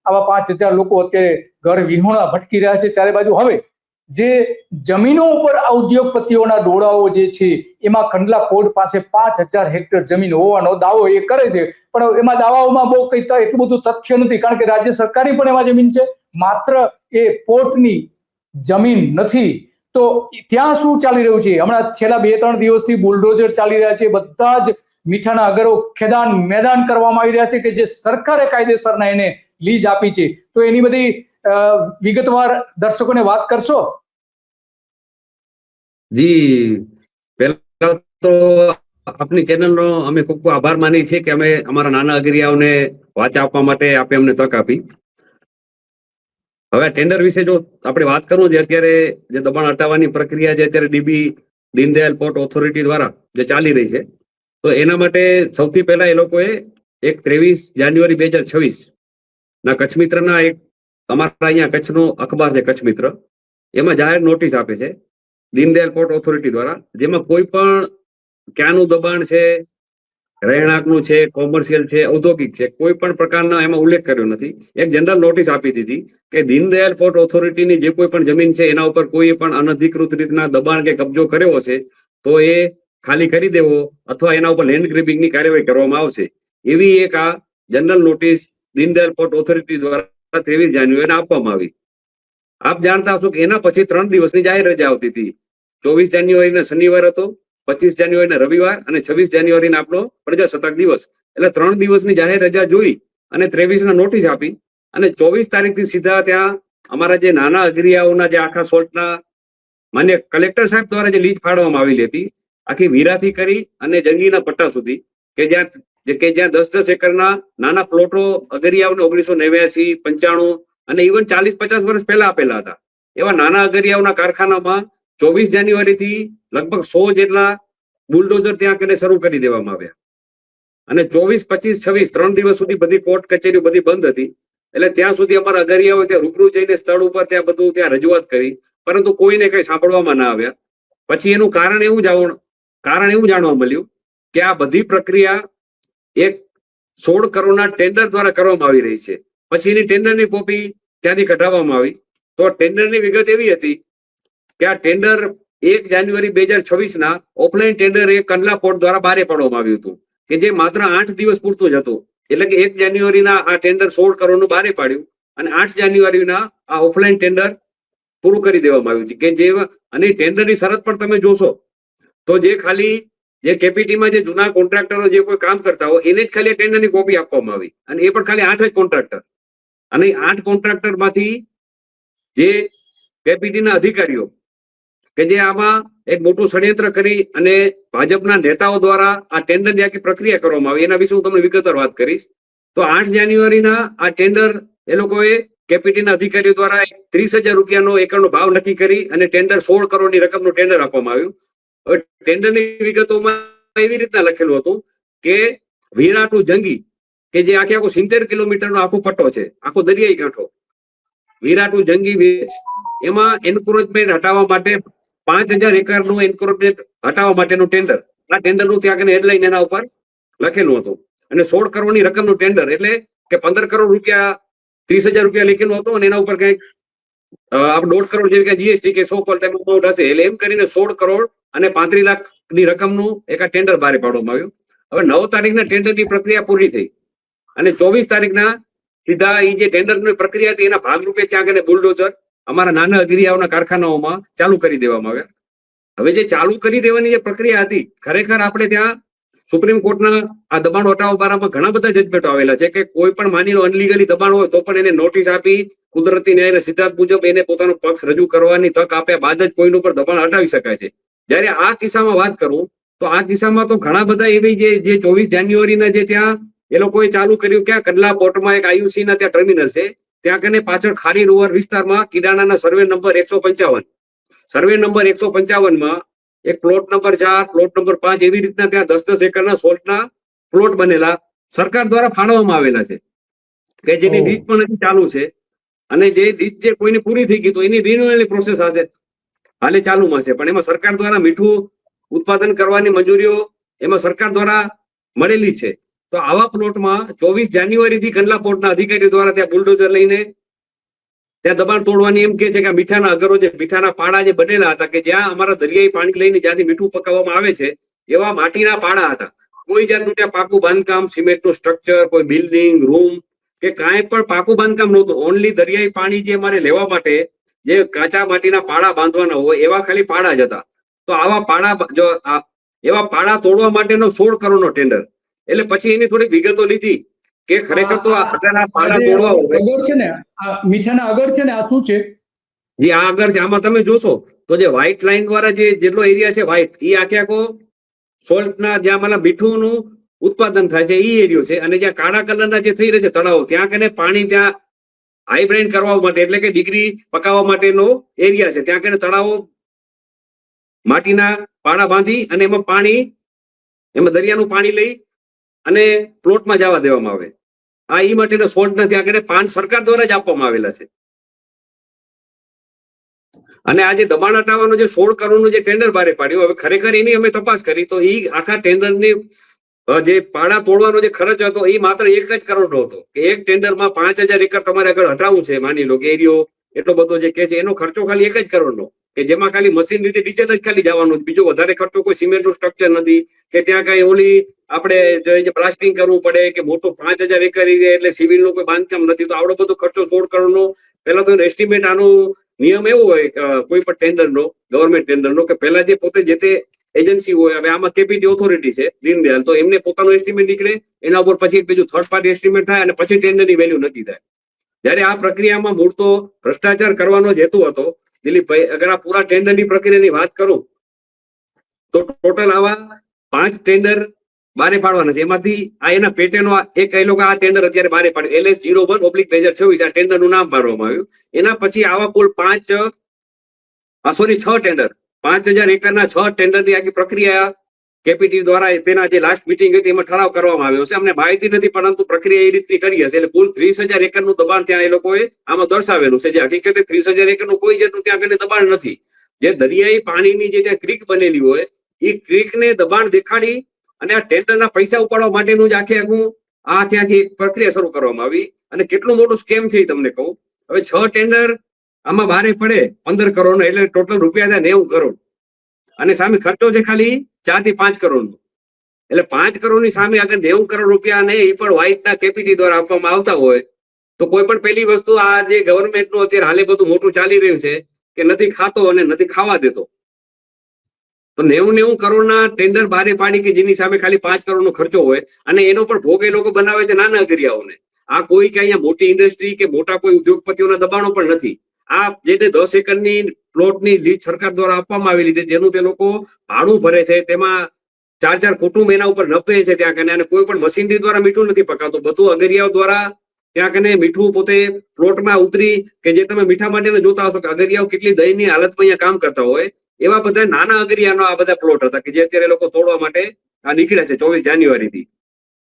આવા 5,000 લોકો અત્યારે ઘર વિહોણા ભટકી રહ્યા છે ચારે બાજુ. હવે જે જમીનો ઉપર આ ઉદ્યોગપતિઓના ડોળાઓ જે છે એમાં કંડલા પોર્ટ પાસે 5,000 હેક્ટર જમીન હોવાનો દાવો એ કરે છે, પણ એમાં દાવાઓમાં બહુ કઈ એટલું બધું તથ્ય નથી, કારણ કે રાજ્ય સરકારી પણ એમાં જમીન છે, માત્ર એ પોર્ટની જમીન નથી. તો ત્યાં શું ચાલી રહ્યું છે? હમણાં છેલ્લા 2-3 દિવસથી બુલડોઝર ચાલી રહ્યા છે, બધા જ મીઠાના અગરો ખેદાન મેદાન કરવામાં આવી રહ્યા છે કે જે સરકારે કાયદેસરના એને લીઝ આપી છે. તો એની બધી વિગતવાર દર્શકોને વાત કરશો? જી, પહેલા તો આપની ચેનલનો અમે ખૂબ ખૂબ આભાર માની છે કે અમે અમારા નાના અગરિયાઓને વાચા આપવા માટે આપે અમને તક આપી. હવે ટેન્ડર વિશે જો આપણે વાત કરવું છે, અત્યારે જે દબાણ હટાવવાની પ્રક્રિયા જે અત્યારે ડીબી દીનદયાલ પોર્ટ ઓથોરિટી દ્વારા જે ચાલી રહી છે, તો એના માટે સૌથી પહેલા એ લોકોએ 23 જાન્યુઆરી 2026 ના કચ્છ મિત્રના એક અમારા અહીંયા કચ્છનો અખબાર છે કચ્છ મિત્ર, એમાં જાહેર નોટિસ આપે છે દીનદયાલ પોર્ટ ઓથોરિટી દ્વારા, જેમાં કોઈ પણ ક્યાંનું દબાણ છે, રહેણાંકનું છે, કોમર્શિયલ છે, ઔદ્યોગિક છે, કોઈ પણ પ્રકારના એમાં ઉલ્લેખ કર્યો નથી. એક જનરલ નોટિસ આપી દીધી કે દીનદયાલ પોર્ટ ઓથોરિટીની જે કોઈ પણ જમીન છે એના ઉપર કોઈ પણ અનધિકૃત રીતના દબાણ કે કબજો કર્યો હશે તો એ ખાલી કરી દેવો અથવા એના ઉપર લેન્ડ ગ્રેબિંગની કાર્યવાહી કરવામાં આવશે. એવી એક આ general notice Deendayal port authority દ્વારા 23 જાન્યુઆરીને આપવામાં આવી. આપ જાણતા હશો કે એના પછી 3 દિવસની જાહેર રજા આવતી હતી. 24 જાન્યુઆરીને શનિવાર હતો, 25 જાન્યુઆરીને રવિવાર અને 26 જાન્યુઆરીને આપણો પ્રજાસત્તાક દિવસ. એટલે 3 દિવસની જાહેર રજા જોઈ અને 23 ના નોટિસ આપી અને 24 તારીખથી સીધા ત્યાં અમારા જે નાના અગરિયાઓના જે આખા સોલ્ટના માન્ય કલેક્ટર સાહેબ દ્વારા જે લીઝ ફાળવવામાં આવેલી હતી, આખી વીરાથી કરી અને જંગીના પટ્ટા સુધી, કે જ્યાં 10-10 એકરના નાના પ્લોટો અગરિયાઓને 1989, 95 અને ઇવન 40-50 વર્ષ પહેલા આપેલા હતા, એવા નાના અગરિયાઓના કારખાનામાં 24 જાન્યુઆરીથી લગભગ 100 જેટલા બુલડોઝર ત્યાં કરીને શરૂ કરી દેવામાં આવ્યા. અને 24, 25, 26 3 દિવસ સુધી બધી કોર્ટ કચેરીઓ બધી બંધ હતી. એટલે ત્યાં સુધી અમારા અગરિયાઓ ત્યાં રૂબરૂ જઈને સ્થળ ઉપર ત્યાં બધું ત્યાં રજૂઆત કરી, પરંતુ કોઈને કઈ સાંભળવામાં ના આવ્યા. પછી એનું કારણ એવું જાણવા મળ્યું કે આ બધી પ્રક્રિયા એક 16 કરોડના ટેન્ડર દ્વારા કરવામાં આવી રહી છે. પછી એની ટેન્ડરની કોપી ત્યાંથી કઢાવવામાં આવી. તો ટેન્ડરની વિગત એવી હતી કે આ ટેન્ડર 1 જાન્યુઆરી 2026 ના ઓફલાઈન ટેન્ડર એ કંડલા પોર્ટ દ્વારા બહાર પાડવામાં આવ્યું હતું, કે જે માત્ર 8 દિવસ પૂરતું જ હતું. એટલે કે 1 જાન્યુઆરીના આ ટેન્ડર 16 કરોડનું બહાર પાડ્યું અને 8 જાન્યુઆરીના આ ઓફલાઈન ટેન્ડર પૂરું કરી દેવામાં આવ્યું છે. કે જે અને ટેન્ડરની શરત પણ તમે જોશો તો જે કેપીટીમાં જે જૂના કોન્ટ્રાક્ટરો જે કોઈ કામ કરતા હોય એને જ ખાલી ટેન્ડરની કોપી આપવામાં આવી, અને એ પણ ખાલી 8 જ કોન્ટ્રાક્ટર. અને 8 કોન્ટ્રાક્ટરમાંથી જે કેપીટીના અધિકારીઓ કે જે આમાં એક મોટું ષડયંત્ર કરી અને ભાજપના નેતાઓ દ્વારા આ ટેન્ડરની આખી પ્રક્રિયા કરવામાં આવી, એના વિશે હું તમને વિગતવાર વાત કરીશ. તો 8 જાન્યુઆરીના આ ટેન્ડર એ લોકોએ કેપીટીના અધિકારીઓ દ્વારા 30,000 રૂપિયાનો એકરનો ભાવ નક્કી કરી અને ટેન્ડર 16 કરોડની રકમનું ટેન્ડર આપવામાં આવ્યું. હવે ટેન્ડરની વિગતોમાં એવી રીતના લખેલું હતું કે વીરા ટુ જંગી, કે જે આખો 70 કિલોમીટરનો આખો પટ્ટો છે, આખો દરિયાઈ કાંઠો, વીરા ટુ જંગી વિલેજ, એમાં એન્ક્રોચમેન્ટ હટાવવા માટે 5,000 એકરનું એન્ક્રોચમેન્ટ હટાવવા માટેનું ટેન્ડર. આ ટેન્ડરનું ત્યાં હેડલાઇન એના ઉપર લખેલું હતું. અને 16 કરોડની રકમનું ટેન્ડર, એટલે કે 15 કરોડ રૂપિયા, 30,000 રૂપિયા લખેલું હતું અને એના ઉપર કંઈક 1.5 કરોડ જેવી જીએસટી કે 100% અમાઉન્ટ હશે. એટલે એમ કરીને 16 કરોડ અને 35 લાખની રકમનું એક આ ટેન્ડર બહાર પાડવામાં આવ્યું. હવે 9 તારીખના ટેન્ડરની પ્રક્રિયા પૂરી થઈ અને 24 તારીખના સીધા એ જે ટેન્ડરની પ્રક્રિયા હતી એના ભાગરૂપે ત્યાં બુલડોઝર અમારા નાના અગરિયાઓના કારખાનાઓમાં ચાલુ કરી દેવામાં આવ્યા. હવે જે ચાલુ કરી દેવાની જે પ્રક્રિયા હતી, ખરેખર આપણે ત્યાં સુપ્રીમ કોર્ટના આ દબાણ હટાવવા બારામાં ઘણા બધા જજમેન્ટો આવેલા છે કે કોઈ પણ માની લો અનલીગલી દબાણ હોય તો પણ એને નોટિસ આપી કુદરતી ન્યાયના સિદ્ધાંત મુજબ એને પોતાનો પક્ષ રજૂ કરવાની તક આપ્યા બાદ જ કોઈનું પર દબાણ હટાવી શકાય છે. જ્યારે આ કિસ્સામાં વાત કરું તો આ કિસ્સામાં તો ઘણા બધા એવી જે 24 જાન્યુઆરીના જે ત્યાં એ લોકોએ ચાલુ કર્યું, ક્યાં કંડલા પોર્ટમાં એક IUC ના ત્યાં ટર્મિનલ છે, ત્યાં કને પાછળ ખારી રોવર વિસ્તારમાં કિડાણાના સર્વે નંબર 155 માં એક પ્લોટ નંબર 4, પ્લોટ નંબર 5 એવી રીતના ત્યાં 10-10 એકરના સોલ્ટના પ્લોટ બનેલા સરકાર દ્વારા ફાળવવામાં આવેલા છે, કે જેની લીઝ પણ હજી ચાલુ છે. અને જે લીઝ જે કોઈની પૂરી થઈ ગઈ તો એની રિન્યુઅલની પ્રોસેસ હશે, હાલે ચાલુમાં છે. પણ એમાં સરકાર દ્વારા મીઠું ઉત્પાદન કરવાની મંજૂરીઓ એમાં સરકાર દ્વારા મળેલી છે. તો આવા પ્લોટમાં 24 જાન્યુઆરીથી કંડલા પોર્ટના અધિકારીઓ દ્વારા ત્યાં બુલડોઝર લઈને ત્યાં દબાણ તોડવાની એમ કે છે કે આ મીઠાના અગરો જે મીઠાના પાડા જે બનેલા હતા કે જ્યાં અમારા દરિયાઈ પાણી લઈને જ્યાંથી મીઠું પકાવવામાં આવે છે એવા માટીના પાડા હતા. કોઈ જાતનું ત્યાં પાકું બાંધકામ, સિમેન્ટનું સ્ટ્રક્ચર, કોઈ બિલ્ડિંગ, રૂમ કે કાંઈ પણ પાકું બાંધકામ નહોતું. ઓનલી દરિયાઈ પાણી જે અમારે લેવા માટે જે કાચા માટીના પાડા બાંધવાના હોય એવા ખાલી પાડા જ હતા. તો આવા પાડા એવા પાડા તોડવા માટેનો 16 કરોડનો ટેન્ડર. એટલે પછી એની થોડી વિગતો લીધી કે ખરેખર તો આટલા પાડા તોડવા હોય અગર છે ને આ મીઠાના અગર છે ને આ શું છે? જે આ આગળ છે આમાં તમે જોશો તો જે વ્હાઇટ લાઈન દ્વારા જે જેટલો એરિયા છે વ્હાઇટ એ આખો સોલ્ટના જ્યાં મતલબ મીઠુંનું ઉત્પાદન થાય છે એ એરિયો છે. અને જ્યાં કાળા કલરના જે થઈ રહે છે તળાવો ત્યાં કને પાણી ત્યાં હાઇબ્રેન કરવા માટે એટલે કે ડિગ્રી પકાવવા માટેનો એરિયા છે. ત્યાં કને તળાવો માટીના પાડા બાંધી અને એમાં પાણી એમાં દરિયાનું પાણી લઈ અને પ્લોટમાં જવા દેવામાં આવે. આ ઈ માટેના સોલ્ટના ત્યાં કને 5 સરકાર દ્વારા જ આપવામાં આવેલા છે. અને આ જે દબાણ હટાવવાનો જે 16 કરોડનું જે ટેન્ડર બહાર પાડ્યું, હવે ખરેખર એની અમે તપાસ કરી તો એ આખા ટેન્ડરની જે પાડા તોડવાનો જે ખર્ચ હતો એ માત્ર 1 જ કરોડનો હતો કે એક ટેન્ડરમાં 5000 એકર તમારે આગળ હટાવવું છે. માની લો કે એરિયો એટલો બધો જે કે છે એનો ખર્ચો ખાલી 1 જ કરોડનો કે જેમાં ખાલી મશીન રીતે ડીઝલ જ ખાલી જવાનું, બીજો વધારે ખર્ચો કોઈ સિમેન્ટનું સ્ટ્રક્ચર નથી કે ત્યાં કઈ ઓલી આપણે પ્લાસ્ટિંગ કરવું પડે કે મોટો 5000 એકર એટલે સિવિલનું કોઈ બાંધકામ નથી. તો આવડો બધો ખર્ચો 16 કરોડનો પહેલા તો એસ્ટિમેટ આનું નિયમ એવો હોય કોઈ પણ ટેન્ડરનો, ગવર્મેન્ટ ટેન્ડરનો કે પહેલા જે પોતે જે તે એજન્સી હોય, હવે આમાં કેપીટી ઓથોરિટી છે દીનદયાલ, તો એમને પોતાનો એસ્ટિમેટ નીકળે, એના ઉપર પછી બીજું થર્ડ પાર્ટી એસ્ટિમેટ થાય અને પછી ટેન્ડરની વેલ્યુ નક્કી થાય. જ્યારે આ પ્રક્રિયામાં મૂળ તો ભ્રષ્ટાચાર કરવાનો જ હેતુ હતો. દિલીપભાઈ, અગર આ પૂરા ટેન્ડરની પ્રક્રિયાની વાત કરું તો ટોટલ આવા 5 ટેન્ડર બારે પાડવાના છે. એમાંથી આ એના પેટેનો એક એ લોકો આ ટેન્ડર અત્યારે બારે પાડ્યું LS01/2026 આ ટેન્ડરનું નામ પાડવામાં આવ્યું. એના પછી આવા કુલ 6 ટેન્ડર 5000 એકરના 6 ટેન્ડરની આખી પ્રક્રિયા કેપીટી દ્વારા તેના જે લાસ્ટ મીટિંગ હતી એમાં ઠરાવ કરવામાં આવ્યો છે. અમને માહિતી નથી પરંતુ પ્રક્રિયા એ રીતની કરી હશે. એટલે કુલ 30000 એકરનું દબાણ ત્યાં એ લોકોએ આમાં દર્શાવેલું છે. જે હકીકતે 30000 એકરનું કોઈ જાતનું ત્યાં કને દબાણ નથી. જે દરિયાઈ પાણીની જે ત્યાં ક્રીક બનેલી હોય એ ક્રીકને દબાણ દેખાડી અને આ ટેન્ડરના પૈસા ઉપાડવા માટેનું જ આખી પ્રક્રિયા શરૂ કરવામાં આવી. અને કેટલું મોટું સ્કેમ છે એ તમને કહું. હવે 6 ટેન્ડર આમાં બારે પડે 15 કરોડનો એટલે ટોટલ રૂપિયા થાય 90 કરોડ અને સામે ખર્ચો છે ખાલી 4 થી 5 કરોડનો. એટલે 5 કરોડની સામે અગર 90 કરોડ રૂપિયા ને એ પણ વ્હાઇટના કેપીટી દ્વારા આપવામાં આવતા હોય તો કોઈ પણ પહેલી વસ્તુ આ જે ગવર્મેન્ટનું અત્યારે હાલે બધું મોટું ચાલી રહ્યું છે કે નથી ખાતો અને નથી ખાવા દેતો. તો 90 કરોડના ટેન્ડર બારે પાડી કે જેની સામે ખાલી 5 કરોડનો ખર્ચો હોય અને એનો પણ ભોગ એ લોકો બનાવે છે નાના અગરિયાઓને. આ કોઈ કે અહીંયા મોટી ઇન્ડસ્ટ્રી કે મોટા કોઈ ઉદ્યોગપતિઓના દબાણો પણ નથી. આ જે 10 એકરની પ્લોટની લીઝ સરકાર દ્વારા આપવામાં આવેલી છે જેનું તે લોકો ભાડું ભરે છે, તેમાં 4 કુટુંબ એના ઉપર નપે છે ત્યાં કને અને કોઈ પણ મશીનરી દ્વારા મીઠું નથી પકાવતું, બધું અગરિયાઓ દ્વારા ત્યાં કને મીઠું પોતે પ્લોટમાં ઉતરી કે જે તમે મીઠા માટે જોતા હશો કે અગરિયાઓ કેટલી દયનીય હાલતમાં અહીંયા કામ કરતા હોય એવા બધા નાના અગરિયાનો આ બધા પ્લોટ હતા કે જે અત્યારે લોકો તોડવા માટે આ નીકળ્યા છે 24 જાન્યુઆરીથી.